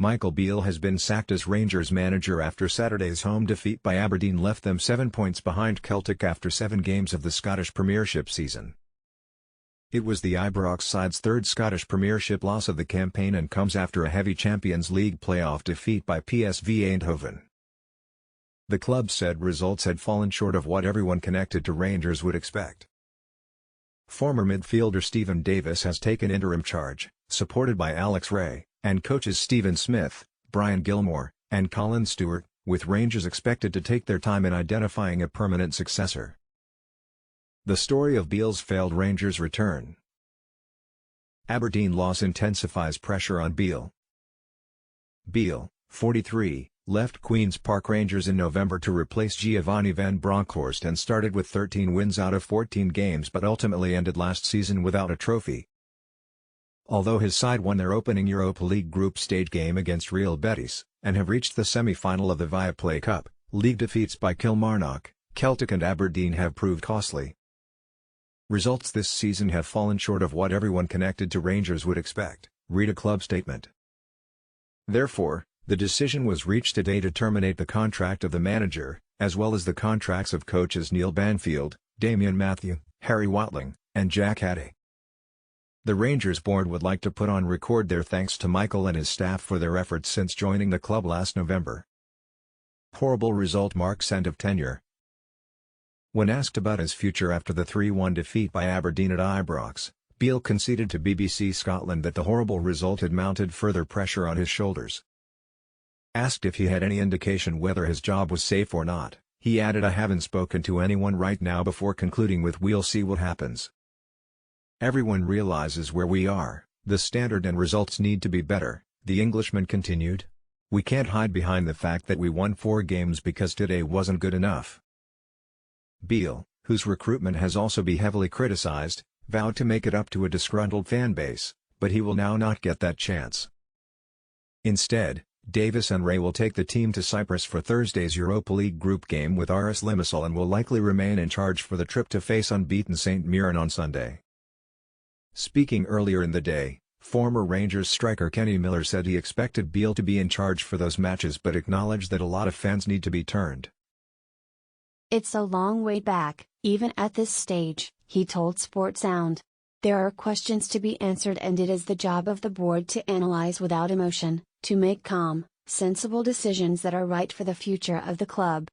Michael Beale has been sacked as Rangers manager after Saturday's home defeat by Aberdeen left them 7 points behind Celtic after 7 games of the Scottish Premiership season. It was the Ibrox side's third Scottish Premiership loss of the campaign and comes after a heavy Champions League playoff defeat by PSV Eindhoven. The club said results had fallen short of what everyone connected to Rangers would expect. Former midfielder Stephen Davis has taken interim charge, supported by Alex Rae, and coaches Stephen Smith, Brian Gilmour, and Colin Stewart, with Rangers expected to take their time in identifying a permanent successor. The story of Beale's failed Rangers return. Aberdeen loss intensifies pressure on Beale. Beale, 43, left Queen's Park Rangers in November to replace Giovanni van Bronckhorst and started with 13 wins out of 14 games but ultimately ended last season without a trophy. Although his side won their opening Europa League group stage game against Real Betis, and have reached the semi-final of the Viaplay Cup, league defeats by Kilmarnock, Celtic and Aberdeen have proved costly. Results this season have fallen short of what everyone connected to Rangers would expect, read a club statement. Therefore, the decision was reached today to terminate the contract of the manager, as well as the contracts of coaches Neil Banfield, Damien Matthew, Harry Watling, and Jack Haddy. The Rangers board would like to put on record their thanks to Michael and his staff for their efforts since joining the club last November. Horrible result marks end of tenure. When asked about his future after the 3-1 defeat by Aberdeen at Ibrox, Beale conceded to BBC Scotland that the horrible result had mounted further pressure on his shoulders. Asked if he had any indication whether his job was safe or not, he added, "I haven't spoken to anyone right now," before concluding with, "We'll see what happens." Everyone realizes where we are, the standard and results need to be better, the Englishman continued. We can't hide behind the fact that we won 4 games because today wasn't good enough. Beale, whose recruitment has also been heavily criticized, vowed to make it up to a disgruntled fan base, but he will now not get that chance. Instead, Davis and Rae will take the team to Cyprus for Thursday's Europa League group game with RS Limassol and will likely remain in charge for the trip to face unbeaten St Mirren on Sunday. Speaking earlier in the day, former Rangers striker Kenny Miller said he expected Beale to be in charge for those matches but acknowledged that a lot of fans need to be turned. "It's a long way back, even at this stage," he told Sportsound. "There are questions to be answered and it is the job of the board to analyze without emotion, to make calm, sensible decisions that are right for the future of the club."